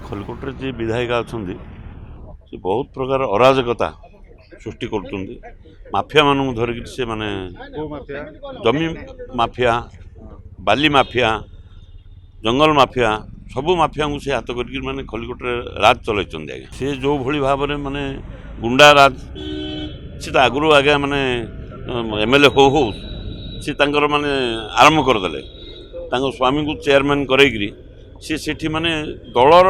खलिकोटे जी विधायिका अच्छा से बहुत प्रकार अराजकता सृष्टि कर माफिया मानू धरिक से माने जमी माफिया बाली माफिया जंगल माफिया सबू माफिया को से हाथ कर माने खलिकोटे राज चलते आज्ञा सी जो भली भाव में माने गुंडा राज सी तो आगु आज्ञा माने एमएलए हो सी माने आरंभ करदे स्वामी को चेयरमैन करेगी सी सेठी माने दलर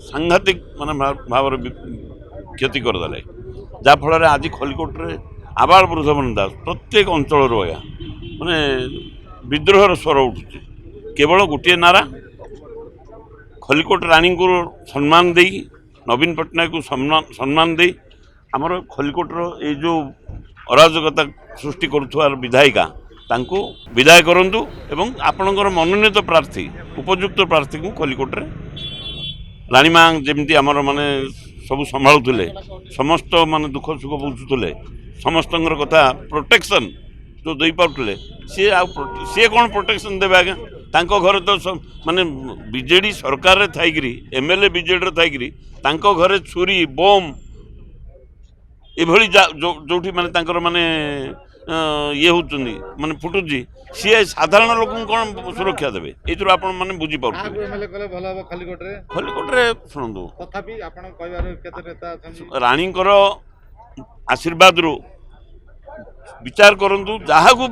सांघातिक माने भाव क्षति करदे जाफल आज खलिकोटे आबाल वृद्ध बनिंदा प्रत्येक अंचल आज्ञा माने विद्रोहर स्वर उठुचे केवल गोटे नारा खलिकोट रानी को सम्मान दे नवीन पट्टनायक को सम्मान दे आमर खलिकोटर ये जो अराजकता सृष्टि कर विधायिका तांको विदाय करंतु एवं आपणकर मनोनीत प्रार्थी उपयुक्त प्रार्थी को खलिकोटे रानीमा जमी आमर माने सब संभालुले समस्त माने दुख सुख बुझुले समस्त कथा प्रोटेक्शन जो दे पारे सी कौन प्रोटेक्शन देवे आज्ञा तांको घरे तो माने बीजेडी सरकार थी एमएलए बीजेडी थी तांको घरे छुरी बम एभली जो माने माने ये होती माने फुटुची सी साधारण लोक कौन सुरक्षा देवे ये आप बुझीपार खलिकोटे शुणु रानी आशीर्वाद रु विचार करंतु जहाँ को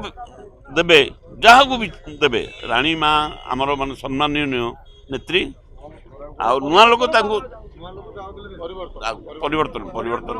देवे जहाँ को भी देवे रानी माँ आमर मान सम्माननीय नेत्री आ नुआ लोक परिवर्तन परिवर्तन